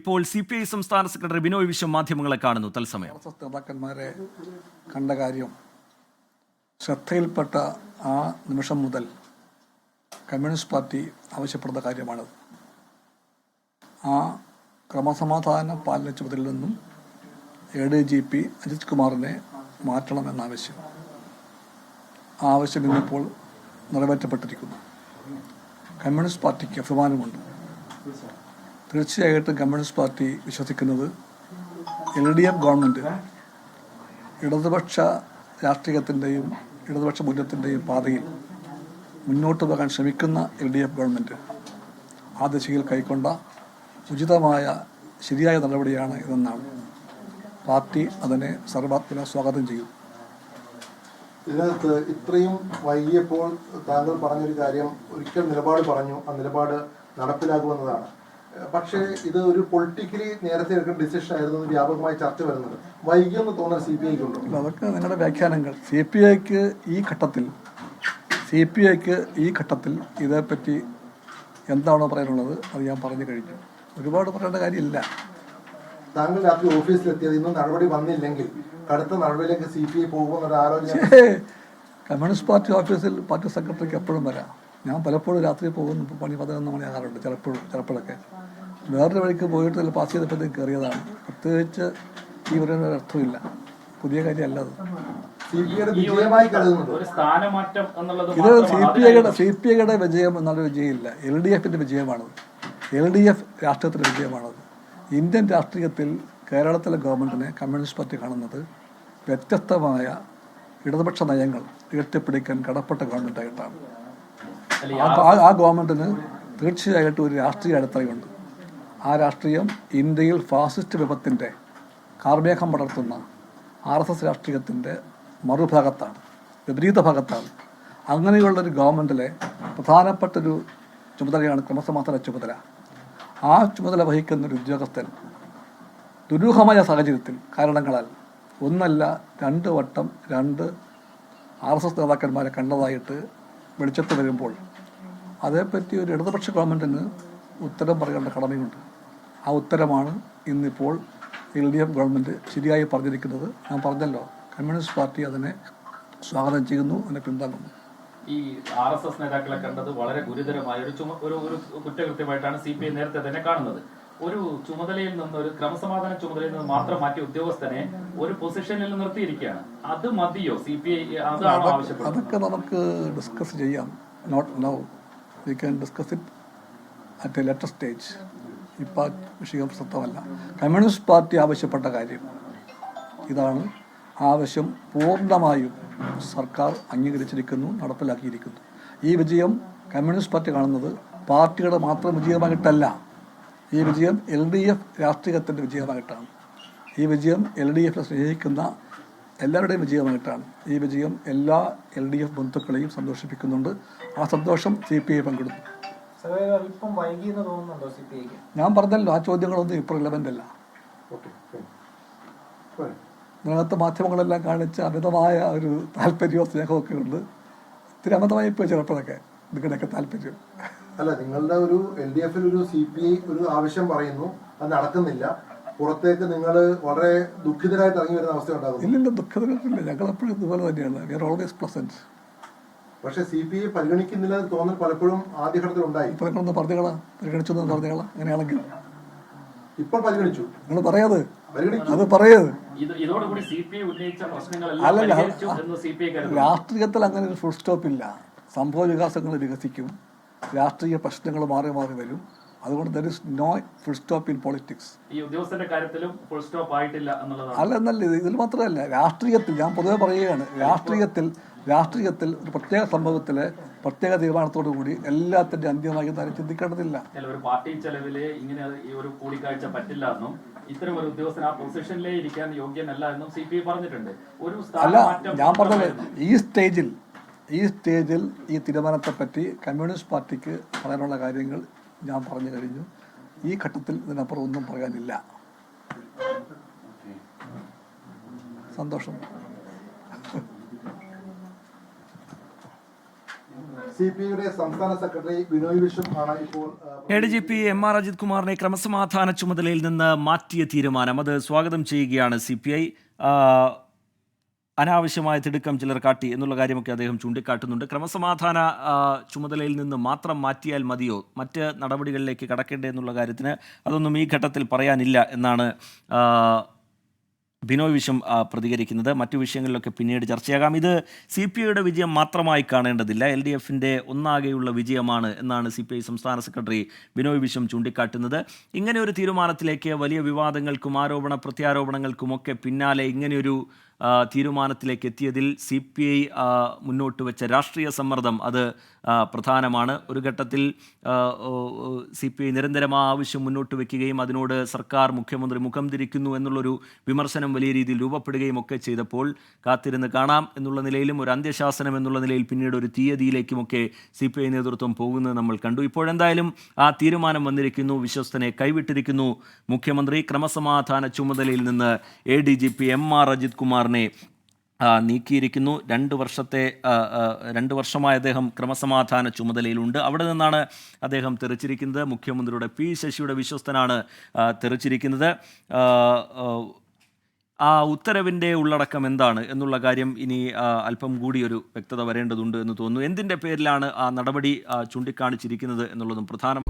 ഇപ്പോൾ CPI സംസ്ഥാന secretary Binoy Viswam മാധ്യമങ്ങളെ കാണുന്നു തത്സമയം. നേതാക്കന്മാരെ കണ്ട കാര്യം ശ്രദ്ധയിൽപ്പെട്ട ആ നിമിഷം മുതൽ കമ്മ്യൂണിസ്റ്റ് പാർട്ടി ആവശ്യപ്പെടുന്ന കാര്യമാണ്. ആ ക്രമസമാധാന പാലന ചുമതലയിൽ നിന്നും ADGP അജിത് കുമാറിനെ മാറ്റണമെന്നാവശ്യം. ആ ആവശ്യം ഇന്നിപ്പോൾ നിറവേറ്റപ്പെട്ടിരിക്കുന്നു. കമ്മ്യൂണിസ്റ്റ് പാർട്ടിക്ക് അഭിമാനമുണ്ട്. തീർച്ചയായിട്ടും കമ്മ്യൂണിസ്റ്റ് പാർട്ടി വിശ്വസിക്കുന്നത് LDF ഗവൺമെൻറ് ഇടതുപക്ഷ രാഷ്ട്രീയത്തിൻ്റെയും ഇടതുപക്ഷ മൂല്യത്തിൻ്റെയും പാതയിൽ മുന്നോട്ട് പോകാൻ ശ്രമിക്കുന്ന LDF ഗവൺമെൻറ് ആ ദിശയിൽ കൈക്കൊണ്ട ഉചിതമായ ശരിയായ നടപടിയാണ് ഇതെന്നാണ്. പാർട്ടി അതിനെ സർവാത്മന സ്വാഗതം ചെയ്യും. ഇതിനകത്ത് ഇത്രയും വൈകിയപ്പോൾ താങ്കൾ പറഞ്ഞൊരു കാര്യം, ഒരിക്കൽ നിലപാട് പറഞ്ഞു, ആ നിലപാട് നടപ്പിലാക്കുമെന്നതാണ്. പക്ഷേ ഇത് ഒരു പൊളിറ്റിക്കലി നേരത്തെ എടുക്കുന്ന ഡിസിഷൻ ആയിരുന്നു, വ്യാപകമായി ചർച്ച വരുന്നത്. വൈകിയെന്ന് തോന്നുന്ന CPI ഉണ്ടോ? അതൊക്കെ നിങ്ങളുടെ വ്യാഖ്യാനങ്ങൾ. CPIക്ക് ഈ ഘട്ടത്തിൽ ഇതേപ്പറ്റി എന്താണോ പറയാനുള്ളത് അത് ഞാൻ പറഞ്ഞു കഴിഞ്ഞു. ഒരുപാട് പറയേണ്ട കാര്യമില്ല. താങ്കൾ രാത്രി ഓഫീസിലെത്തിയത് ഇന്നും നടപടി വന്നില്ലെങ്കിൽ കടുത്ത നടപടിയിലേക്ക് CPI പോകുമെന്നൊരു ആലോചന. കമ്മ്യൂണിസ്റ്റ് പാർട്ടി ഓഫീസിൽ പാർട്ടി സെക്രട്ടറിക്ക് എപ്പോഴും വരാം. ഞാൻ പലപ്പോഴും രാത്രി പോകുന്നു. പണി 11 മണിയാകാറുണ്ട് ചിലപ്പോഴൊക്കെ. വേറൊരു വഴിക്ക് പോയിട്ട് പാസ് ചെയ്തപ്പോഴത്തേക്ക് കയറിയതാണ്. പ്രത്യേകിച്ച് ഈ പറയുന്ന അർത്ഥമില്ല. പുതിയ കാര്യമല്ല അത്. ഇത് CPIയുടെ വിജയം എന്നുള്ള വിജയമില്ല, LDFിൻ്റെ വിജയമാണത്. LDF രാഷ്ട്രീയത്തിൻ്റെ വിജയമാണത്. ഇന്ത്യൻ രാഷ്ട്രീയത്തിൽ കേരളത്തിലെ ഗവൺമെൻറ്റിനെ കമ്മ്യൂണിസ്റ്റ് പാർട്ടി കാണുന്നത് വ്യത്യസ്തമായ ഇടതുപക്ഷ നയങ്ങൾ ഉയർത്തിപ്പിടിക്കാൻ കടപ്പെട്ട ഗവൺമെൻറ്റായിട്ടാണ്. ആ ഗവൺമെൻറ്റിന് തീർച്ചയായിട്ടും ഒരു രാഷ്ട്രീയ അടിത്തറയുണ്ട്. ആ രാഷ്ട്രീയം ഇന്ത്യയിൽ ഫാസിസ്റ്റ് വിപത്തിൻ്റെ കാർമേഘം പടർത്തുന്ന RSS രാഷ്ട്രീയത്തിൻ്റെ മറുഭാഗത്താണ്, വിപരീത ഭാഗത്താണ്. അങ്ങനെയുള്ളൊരു ഗവൺമെൻറ്റിലെ പ്രധാനപ്പെട്ടൊരു ചുമതലയാണ് ക്രമസമാധാന ചുമതല. ആ ചുമതല വഹിക്കുന്നൊരു ഉദ്യോഗസ്ഥൻ ദുരൂഹമായ സാഹചര്യത്തിൽ കാരണങ്ങളാൽ ഒന്നല്ല 2 വട്ടം 2 RSS നേതാക്കന്മാരെ കണ്ടതായിട്ട് വെളിച്ചത്ത് വരുമ്പോൾ അതേപ്പറ്റി ഒരു ഇടതുപക്ഷ ഗവൺമെൻറ്റിന് ഉത്തരം പറയേണ്ട കടമയുണ്ട്. ആ ഉത്തരമാണ് ഇന്നിപ്പോൾ LDF ഗവൺമെൻറ് ശരിയായി പറഞ്ഞിരിക്കുന്നത്. ഞാൻ പറഞ്ഞല്ലോ, കമ്മ്യൂണിസ്റ്റ് പാർട്ടി അതിനെ സ്വാഗതം ചെയ്യുന്നു, അതിനെ പിന്താങ്ങുന്നു. ഈ RSS നേതാക്കളെ കണ്ടത് വളരെ ഗുരുതരമായ ഒരു കുറ്റകൃത്യമായിട്ടാണ് CPI നേരത്തെ തന്നെ കാണുന്നത്. ഒരു ചുമതലയിൽ നിന്ന്, ഒരു ക്രമസമാധാന ചുമതലയിൽ നിന്ന് മാത്രം മാറ്റിയ ഉദ്യോഗസ്ഥനെ ഒരു പൊസിഷനിൽ നിർത്തിയിരിക്കുകയാണ്. അത് മതിയോ? CPI അതാണ് ആവശ്യപ്പെടുന്നത്. അതൊക്കെ നമുക്ക് ഡിസ്കസ് ചെയ്യാം. Not now, we can discuss it at a later stage. ഇപ്പോൾ വിഷയം പ്രസക്തമല്ല. കമ്മ്യൂണിസ്റ്റ് പാർട്ടി ആവശ്യപ്പെട്ട കാര്യം ഇതാണ്. ആവശ്യം പൂർണ്ണമായും സർക്കാർ അംഗീകരിച്ചിരിക്കുന്നു, നടപ്പിലാക്കിയിരിക്കുന്നു. ഈ വിജയം കമ്മ്യൂണിസ്റ്റ് പാർട്ടി കാണുന്നത് പാർട്ടിയുടെ മാത്രം വിജയമായിട്ടല്ല. ഈ വിജയം LDF രാഷ്ട്രീയത്തിൻ്റെ വിജയമായിട്ടാണ്. ഈ വിജയം LDF സ്നേഹിക്കുന്ന എല്ലാവരുടെയും വിജയമായിട്ടാണ്. ഈ വിജയം എല്ലാ LDF ബന്ധുക്കളെയും സന്തോഷിപ്പിക്കുന്നുണ്ട്. ആ സന്തോഷം CPI പങ്കിടുന്നു. ഞാൻ പറഞ്ഞല്ലോ, ആ ചോദ്യങ്ങളൊന്നും ഇപ്പോൾ റിലവൻ്റ് അല്ല. ഇതിനകത്ത് മാധ്യമങ്ങളെല്ലാം കാണിച്ച അമിതമായ ഒരു താല്പര്യമോ സ്നേഹമൊക്കെ ഉണ്ട്. ഇത്തിരി അമിതമായി ഇപ്പോൾ ചിലപ്പോഴൊക്കെ നിങ്ങളുടെയൊക്കെ താല്പര്യം. അല്ല, നിങ്ങളുടെ ഒരു LDFിൽ ഒരു CPI ഒരു ആവശ്യം പറയുന്നു, അത് നടക്കുന്നില്ല. പുറത്തേക്ക് നിങ്ങൾ വളരെ ദുഃഖിതരായിട്ട് ഇറങ്ങി വരുന്ന അവസ്ഥ ഉണ്ടാകും. ഇല്ലില്ല, ദുഃഖിതരായിട്ടില്ല. ഞങ്ങൾ എപ്പോഴും ഇതുപോലെ തന്നെയാണ്. We are always pleasant. പക്ഷെ CPI പരിഗണിക്കുന്നില്ല തോന്നൽ പലപ്പോഴും ആദ്യഘട്ടത്തിൽ ഉണ്ടായി. പരിഗണിച്ചു അങ്ങനെയാണെങ്കിൽ ഇപ്പോൾ പരിഗണിച്ചു. നിങ്ങൾ പറയാത്, അത് പറയത്. അല്ലല്ല, രാഷ്ട്രീയത്തിൽ അങ്ങനെ ഒരു ഫുൾ സ്റ്റോപ്പ് ഇല്ല. സംഭവ വികാസങ്ങൾ വികസിക്കും, രാഷ്ട്രീയ പ്രശ്നങ്ങൾ മാറി മാറി വരും. അതുകൊണ്ട് there is no full stop in politics. അല്ലെന്നല്ല, ഇതിൽ മാത്രമല്ല, രാഷ്ട്രീയത്തിൽ ഞാൻ പൊതുവെ പറയുകയാണ്, രാഷ്ട്രീയത്തിൽ ഒരു പ്രത്യേക സംഭവത്തിലെ പ്രത്യേക തീരുമാനത്തോടു കൂടി എല്ലാത്തിന്റെ അന്ത്യമായി താരം ചിന്തിക്കേണ്ടതില്ല. ഒരു പാർട്ടി ചെലവില് ഇങ്ങനെ ഒരു കൂടിക്കാഴ്ച പറ്റില്ല എന്നും ഇത്തരം ഒരു ഉദ്യോഗസ്ഥൻ ആ പൊസിഷനിലേ ഇരിക്കാൻ യോഗ്യനല്ല എന്നും CPI പറഞ്ഞിട്ടുണ്ട്. അല്ല, ഞാൻ പറഞ്ഞത് ഈ സ്റ്റേജിൽ ഈ തീരുമാനത്തെപ്പറ്റി കമ്മ്യൂണിസ്റ്റ് പാർട്ടിക്ക് പറയാനുള്ള കാര്യങ്ങൾ ഞാൻ പറഞ്ഞു കഴിഞ്ഞു. ഈ ഘട്ടത്തിൽ ഇതിനപ്പുറം ഒന്നും പറയാനില്ല. സന്തോഷം. CPI സംസ്ഥാന സെക്രട്ടറി ബിനോയ് വിശ്വം ആണ് ഇപ്പോൾ ADGP MR അജിത് കുമാറിനെ ക്രമസമാധാന ചുമതലയിൽ നിന്ന് മാറ്റിയ തീരുമാനം അത് സ്വാഗതം ചെയ്യുകയാണ് CPI. അനാവശ്യമായ തിടുക്കം ചിലർ കാട്ടി എന്നുള്ള കാര്യമൊക്കെ അദ്ദേഹം ചൂണ്ടിക്കാട്ടുന്നുണ്ട്. ക്രമസമാധാന ചുമതലയിൽ നിന്ന് മാത്രം മാറ്റിയാൽ മതിയോ, മറ്റ് നടപടികളിലേക്ക് കടക്കേണ്ടേ എന്നുള്ള കാര്യത്തിന് അതൊന്നും ഈ ഘട്ടത്തിൽ പറയാനില്ല എന്നാണ് ബിനോയ് വിശ്വം പ്രതികരിക്കുന്നത്. മറ്റു വിഷയങ്ങളിലൊക്കെ പിന്നീട് ചർച്ചയാകാം. ഇത് CPIയുടെ വിജയം മാത്രമായി കാണേണ്ടതില്ല, LDFിൻ്റെ ഒന്നാകെയുള്ള വിജയമാണ് എന്നാണ് CPI സംസ്ഥാന സെക്രട്ടറി ബിനോയ് വിശ്വം ചൂണ്ടിക്കാട്ടുന്നത്. ഇങ്ങനെ ഒരു തീരുമാനത്തിലേക്ക് വലിയ വിവാദങ്ങൾക്കും ആരോപണ പ്രത്യാരോപണങ്ങൾക്കുമൊക്കെ പിന്നാലെ ഇങ്ങനെയൊരു തീരുമാനത്തിലേക്ക് എത്തിയതിൽ CPI മുന്നോട്ട് വെച്ച രാഷ്ട്രീയ സമ്മർദ്ദം അത് പ്രധാനമാണ്. ഒരു ഘട്ടത്തിൽ CPI നിരന്തരമായ ആവശ്യം മുന്നോട്ട് വയ്ക്കുകയും അതിനോട് സർക്കാർ മുഖ്യമന്ത്രി മുഖം തിരിക്കുന്നു എന്നുള്ളൊരു വിമർശനം വലിയ രീതിയിൽ രൂപപ്പെടുകയും ഒക്കെ ചെയ്തപ്പോൾ കാത്തിരുന്ന് കാണാം എന്നുള്ള നിലയിലും ഒരു അന്ത്യശാസനം എന്നുള്ള നിലയിൽ പിന്നീട് ഒരു തീയതിയിലേക്കുമൊക്കെ CPI നേതൃത്വം പോകുന്നത് നമ്മൾ കണ്ടു. ഇപ്പോഴെന്തായാലും ആ തീരുമാനം വന്നിരിക്കുന്നു, വിശ്വസ്തനെ കൈവിട്ടിരിക്കുന്നു മുഖ്യമന്ത്രി. ക്രമസമാധാന ചുമതലയിൽ നിന്ന് ADGP MR അജിത് കുമാറിനെ നീക്കിയിരിക്കുന്നു. 2 വർഷമായി അദ്ദേഹം ക്രമസമാധാന ചുമതലയിലുണ്ട്. അവിടെ നിന്നാണ് അദ്ദേഹം തെറിച്ചിരിക്കുന്നത്. മുഖ്യമന്ത്രിയുടെ P ശശിയുടെ വിശ്വസ്തനാണ് തെറിച്ചിരിക്കുന്നത്. ആ ഉത്തരവിൻ്റെ ഉള്ളടക്കം എന്താണ് എന്നുള്ള കാര്യം ഇനി അല്പം കൂടി ഒരു വ്യക്തത വരേണ്ടതുണ്ട് എന്ന് തോന്നുന്നു. എന്തിൻ്റെ പേരിലാണ് ആ നടപടി ചൂണ്ടിക്കാണിച്ചിരിക്കുന്നത് എന്നുള്ളതും പ്രധാനം.